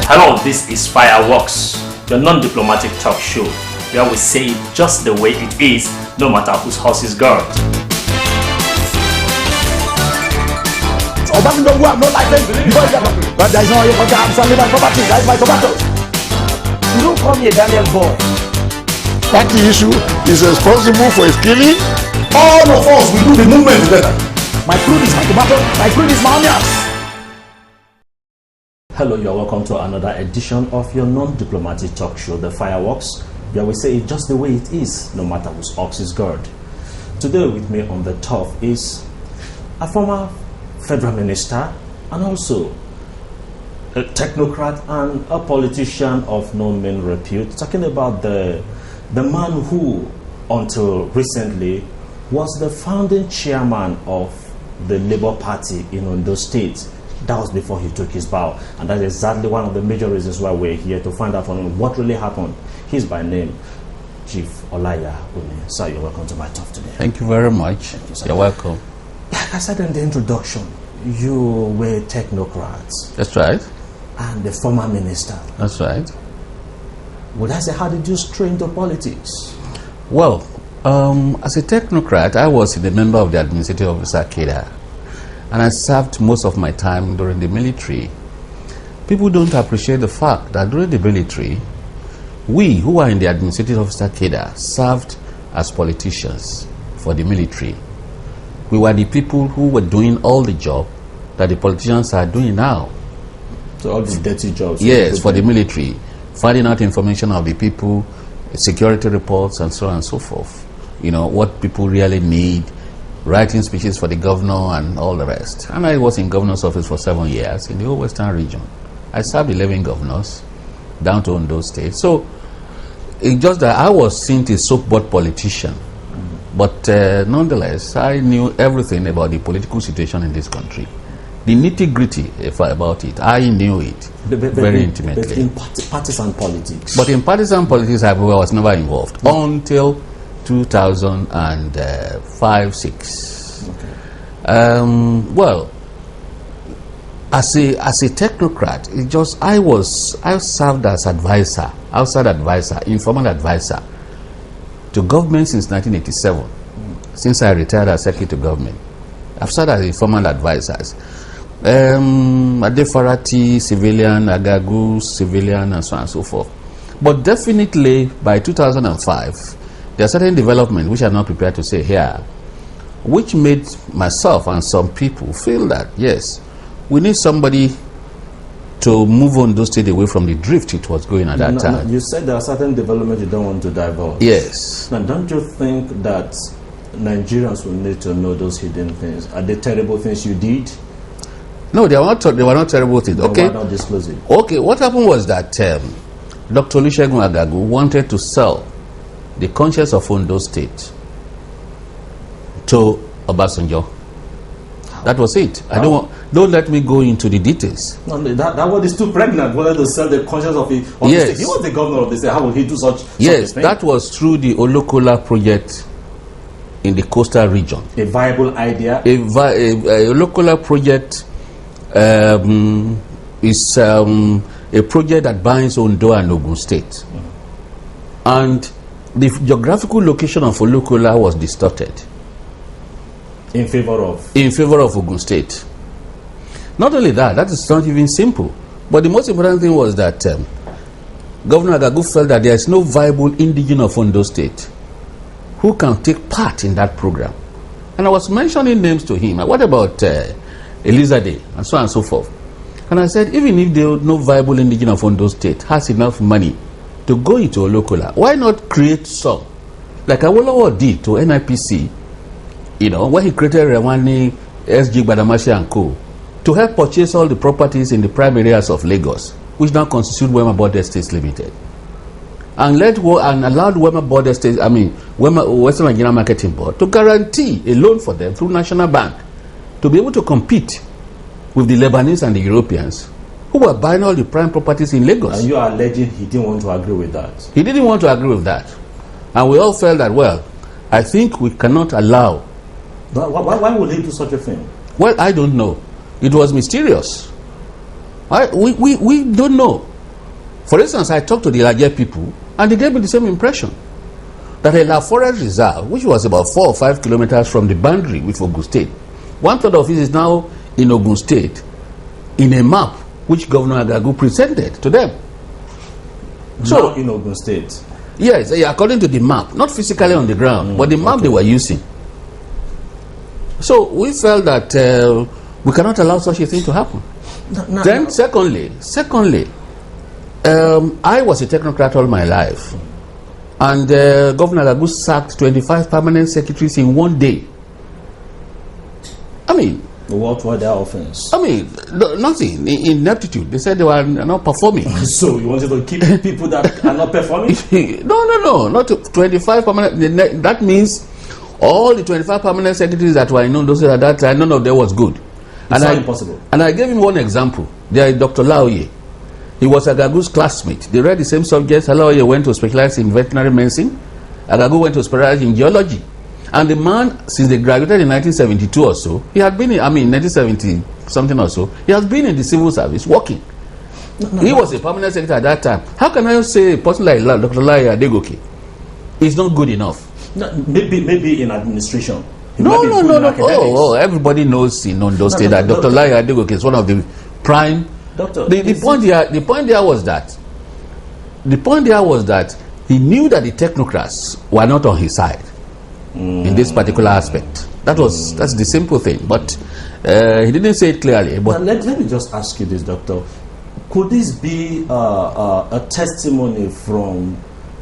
Hello, this is Fireworks, your non-diplomatic talk show where we say it just the way it is, no matter whose house is God. But there is no way for to have some living property. That is my tomatoes. You don't call me a Daniel boy. Party issue is responsible for his killing. All of us will do the movement together. My fruit is my tomato, my fruit is my onions. Hello, you are welcome to another edition of your non-diplomatic talk show, The Fireworks, where we say it just the way it is, no matter whose ox is God. Today with me on the top is a former federal minister and also a technocrat and a politician of no mean repute, talking about the man who, until recently, was the founding chairman of the Labour Party in Ondo State. That was before he took his bow, and that's exactly one of the major reasons why we're here, to find out from him what really happened. He's by name Chief Olaiya. Sir, you're welcome to my talk today. Thank you very much. You're welcome. Like I said in the introduction, you were technocrats. That's right. And the former minister. That's right. Would I say, how did you stray into politics? Well, as a technocrat, I was a member of the administrative officer cadre, and I served most of my time during the military. People don't appreciate the fact that during the military, we who are in the administrative officer cadre served as politicians for the military. We were the people who were doing all the job that the politicians are doing now. So all the dirty jobs? Yes, for the military. Finding out information of the people, security reports, and so on and so forth. You know, what people really need, writing speeches for the governor and all the rest. And I was in governor's office for 7 years in the whole western region. I served 11 governors down to Ondo State. So it's just that I was seen as a soapboard politician. But nonetheless, I knew everything about the political situation in this country. The nitty-gritty about it, I knew it very intimately. But in partisan politics? But in partisan politics, I was never involved until 2005-06. Okay. Well, as a technocrat, I served as advisor, outside advisor, informal advisor to government since 1987. Since I retired as secretary to government, I've served as informal advisors. Adefarati, civilian, Agagu, civilian, and so on and so forth. But definitely by 2005, there are certain developments which I'm not prepared to say here, which made myself and some people feel that, yes, we need somebody to move on those states away from the drift it was going at that time. You said there are certain developments you don't want to divulge. Yes. Now, don't you think that Nigerians will need to know those hidden things? Are they terrible things you did? No, they were not terrible things. Okay. Why not disclose it? Okay, what happened was that Dr. Olusegun Agagu wanted to sell the conscience of Ondo State to Obasanjo. That was it. Don't let me go into the details. No, that one is too pregnant. Wanted to sell the conscience of the state. He was the governor of the state. How would he do such? Yes, that was through the Olokola project in the coastal region. A viable idea. A Olokola project is a project that binds Ondo and Ogun State, and the geographical location of Olokola was distorted in favor of Ogun State. Not only that, that is not even simple, but the most important thing was that Governor Agagu felt that there is no viable indigenous of Ondo State who can take part in that program. And I was mentioning names to him. What about Elizade and so on and so forth? And I said, even if there is no viable indigenous of Ondo State has enough money to go into Olokola, why not create some, like Awolowo did to NIPC, you know, when he created Rewani, SG Badamashi and Co., to help purchase all the properties in the prime areas of Lagos, which now constitute Wema Board Estates Limited, and allowed Wema Board Estates, Western Nigeria Marketing Board, to guarantee a loan for them through National Bank to be able to compete with the Lebanese and the Europeans who were buying all the prime properties in Lagos. And you are alleging he didn't want to agree with that? He didn't want to agree with that. And we all felt that, well, I think we cannot allow. Why would he do such a thing? Well, I don't know. It was mysterious. We don't know. For instance, I talked to the Olaiya people, and they gave me the same impression. That a La Forest Reserve, which was about 4 or 5 kilometers from the boundary with Ogun State, 1/3 of it is now in Ogun State, in a map which Governor Agagu presented to them. So, now in Ogun State. yes, according to the map, not physically on the ground, but the map they were using. So we felt that we cannot allow such a thing to happen. Then, secondly, I was a technocrat all my life, and Governor Agagu sacked 25 permanent secretaries in one day. I mean, what were their offense? I mean, nothing. Ineptitude. They said they were not performing. So you wanted to keep people that are not performing? No. Not 25 permanent. That means all the 25 permanent secretaries that were in Ondo State at that time, none of them was good. It's not impossible. And I gave him one example. There is Dr. Olaiya. He was Agagu's classmate. They read the same subjects. Olaiya went to specialize in veterinary medicine. Agagu went to specialize in geology. And the man, since they graduated in 1972 or so, he had been in, 1970 something or so, he has been in the civil service working. He was a permanent secretary at that time. How can I say a person like Dr. Olaiya Adegoke is not good enough? Maybe in administration. No. Oh, everybody knows in Ondo State that Dr. Olaiya Adegoke is one of the prime. Doctor, the point there was that he knew that the technocrats were not on his side in this particular aspect. That's the simple thing. But he didn't say it clearly. But let me just ask you this, Doctor. Could this be a testimony from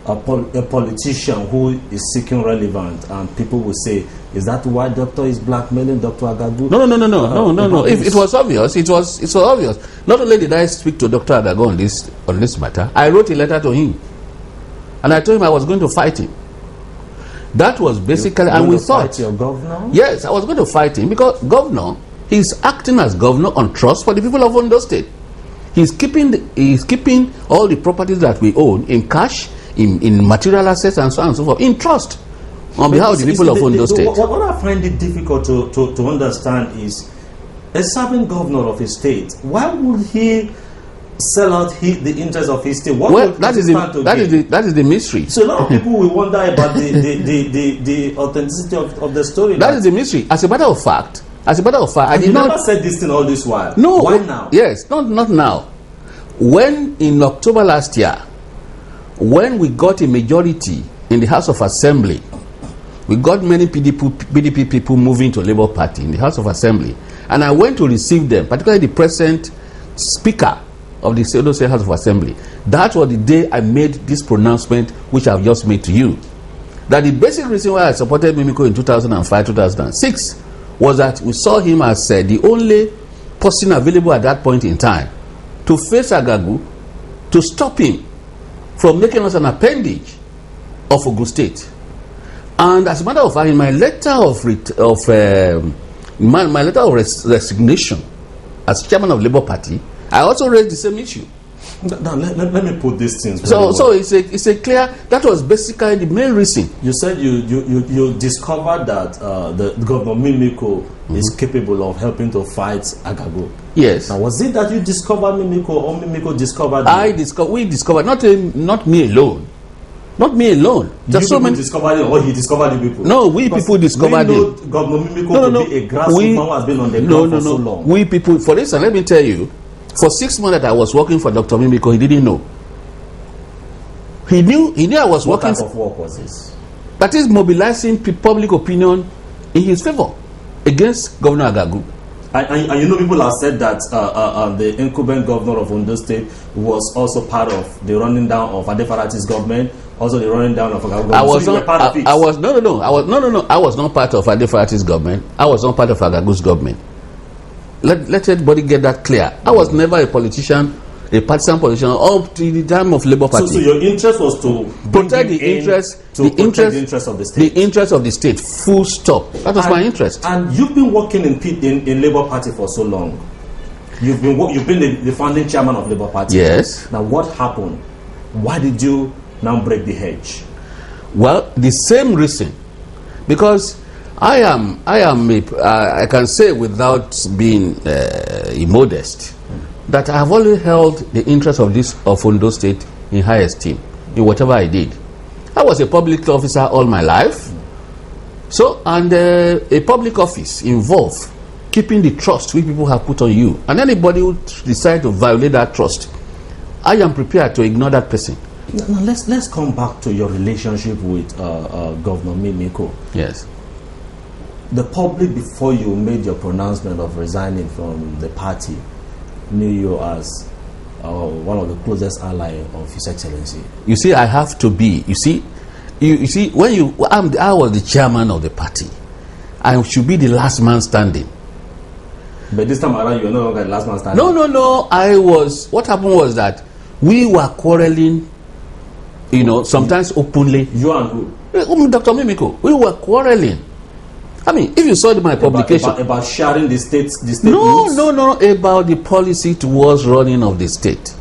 a politician who is seeking relevance, and people will say, is that why Doctor is blackmailing Dr. Agagu? No. If it was obvious, it was obvious. Not only did I speak to Dr. Agagu on this matter, I wrote a letter to him, and I told him I was going to fight him. That was basically, and we thought, fight your governor? Yes, I was going to fight him because governor, he's acting as governor on trust for the people of Ondo State. He's keeping all the properties that we own in cash, in material assets, and so on and so forth, in trust on behalf of the people of Ondo State. What I find it difficult to understand is, a serving governor of a state, why would he sell out the interest of his state? That is the mystery. So a lot of people will wonder about the authenticity of the story. That is the mystery. As a matter of fact, I did never said this thing all this while. No. Why now? Yes, not now. When in October last year, when we got a majority in the House of Assembly, we got many PDP people moving to Labour Party in the House of Assembly, and I went to receive them, particularly the present Speaker of the Ondo State House of Assembly. That was the day I made this pronouncement, which I've just made to you. That the basic reason why I supported Mimiko in 2005, 2006 was that we saw him as the only person available at that point in time to face Agagu, to stop him from making us an appendage of Ogun State. And as a matter of fact, in my letter of resignation as chairman of Labour Party, I also raised the same issue. Now, let me put these things. So it's a clear. That was basically the main reason. You said you discovered that the Governor Mimiko is capable of helping to fight Agagu. Yes. Now, was it that you discovered Mimiko, or Mimiko discovered you? We discovered, not me alone. Not me alone. There's so many discovered it, or he discovered the people. No, we people discovered it. Governor Mimiko to be a grassroots man who has been on the ground for so long. We people, for instance, let me tell you, for 6 months that I was working for Dr. Mimiko, he didn't know. He knew I was working. What type of work was this? That is mobilizing public opinion in his favor against Governor Agagu. And you know, people have said that the incumbent governor of Ondo State was also part of the running down of Adefarati's government, also the running down of Agagu's government. I was not part of it. I was not part of Adefarati's government. I was not part of Agagu's government. Let everybody get that clear. I was never a politician, a partisan politician up to the time of Labour Party. So your interest was to protect the interest of the state. The interest of the state. Full stop. That was my interest. And you've been working in Labour Party for so long. You've been the founding chairman of Labour Party. Yes. Now what happened? Why did you now break the hedge? Well, the same reason, because I can say without being immodest that I have always held the interest of Ondo State in high esteem in whatever I did. I was a public officer all my life. So, and a public office involves keeping the trust which people have put on you. And anybody who decides to violate that trust, I am prepared to ignore that person. Now let's come back to your relationship with Governor Mimiko. Yes. The public, before you made your pronouncement of resigning from the party, knew you as one of the closest allies of His Excellency. You see, I have to be. You see, when I was the chairman of the party, I should be the last man standing. But this time around, you are no longer the last man standing. No. I was. What happened was that we were quarreling. You know, sometimes openly. You and who? Dr. Mimiko. We were quarreling. I mean, if you saw my publication about sharing the state. No, about the policy towards running of the state,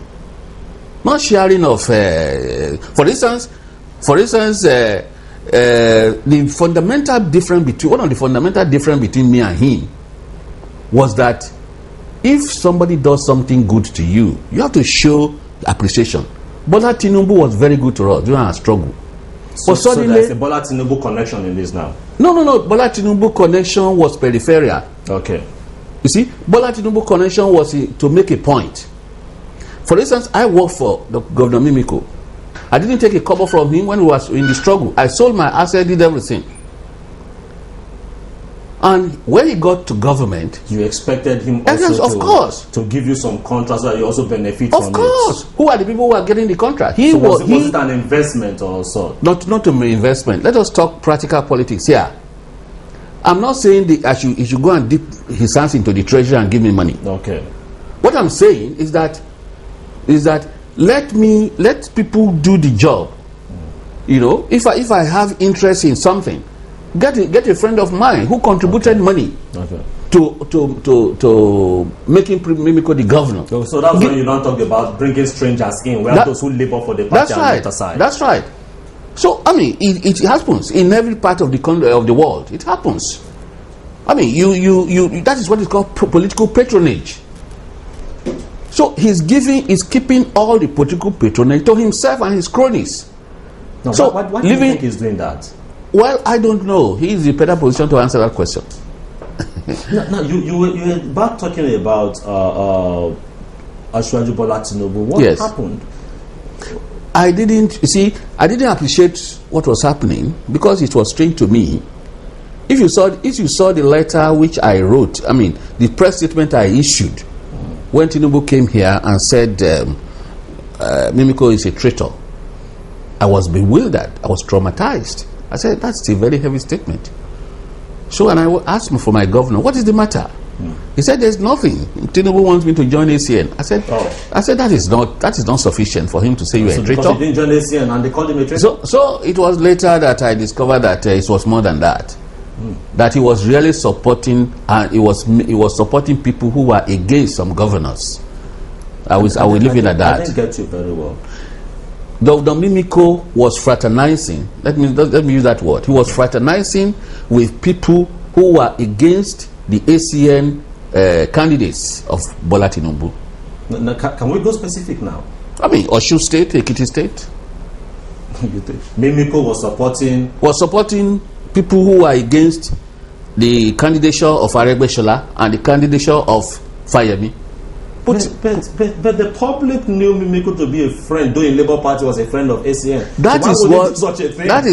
not sharing of. For instance, the fundamental difference between one of the fundamental difference between me and him was that if somebody does something good to you, you have to show appreciation. Bola Tinubu was very good to us during our struggle. So there's a Bola Tinubu connection in this now? No. Bola Tinubu connection was peripheral. Okay. You see, Bola Tinubu connection was to make a point. For instance, I worked for Governor Mimiko. I didn't take a cover from him when he was in the struggle. I sold my asset, did everything. And when he got to government, you expected him also to give you some contracts that you also benefit from it. Of course. Who are the people who are getting the contract? Was it an investment or so? Not an investment. Let us talk practical politics here. I'm not saying he should go and dip his hands into the treasury and give me money. Okay. What I'm saying is that let people do the job. You know, if I have interest in something, get a friend of mine who contributed money to making Mimiko the governor. So that's when you don't talk about bringing strangers in, where those who labor for the party on the other side. That's right. So I mean, it happens in every part of the world. It happens. I mean, you that is what is called political patronage. So he's keeping all the political patronage to himself and his cronies. No, so why do you think he's doing that? Well, I don't know. He is in a better position to answer that question. Now, you were about talking about Asiwaju Bola Tinubu. What happened? I didn't appreciate what was happening because it was strange to me. If you saw the letter which I wrote, I mean, the press statement I issued when Tinubu came here and said Mimiko is a traitor, I was bewildered. I was traumatized. I said, that's a very heavy statement. So, and I asked for my governor, what is the matter? He said, there's nothing. Tinubu wants me to join ACN. I said, that is not sufficient for him to say you're a traitor. Because he didn't join ACN and they called him a traitor? So it was later that I discovered that it was more than that. That he was really supporting, and he was supporting people who were against some governors. I will leave it at that. I didn't get you very well. Dr. Mimiko was fraternizing. Let me use that word. He was fraternizing with people who were against the ACN candidates of Bola Tinubu. Can we go specific now? I mean, Osun State, Ekiti State. Mimiko was supporting people who were against the candidature of Aregbesola and the candidature of Fayemi. But the public knew Mimiko to be a friend, though in Labour Party was a friend of ACN. That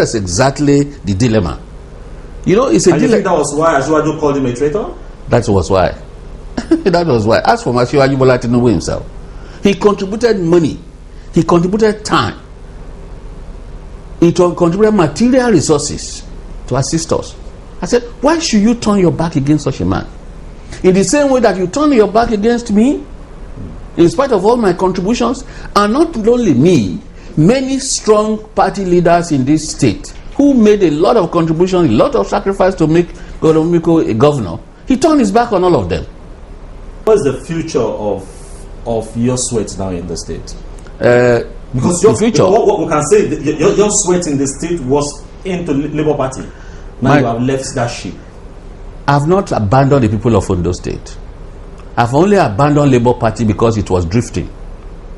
is exactly the dilemma. You know, it's a dilemma. You think that was why Asiwaju called him a traitor? That was why. That was why. As for Asiwaju Bola Tinubu himself, he contributed money, he contributed time, he contributed material resources to assist us. I said, why should you turn your back against such a man? In the same way that you turn your back against me, in spite of all my contributions, and not only me, many strong party leaders in this state who made a lot of contributions, a lot of sacrifice to make Mimiko a governor, he turned his back on all of them. What is the future of your sweat now in the state? Because your future, what we can say, your sweat in the state was into Labour Party. Now you have left that ship. I've not abandoned the people of Ondo State. I've only abandoned Labour Party because it was drifting.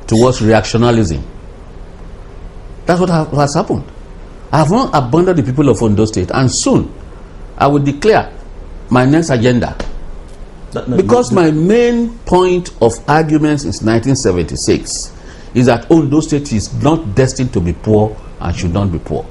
towards reactionalism. That's what has happened. I have not abandoned the people of Ondo State, and soon I will declare my next agenda. Because my main point of argument since 1976 is that Ondo State is not destined to be poor and should not be poor.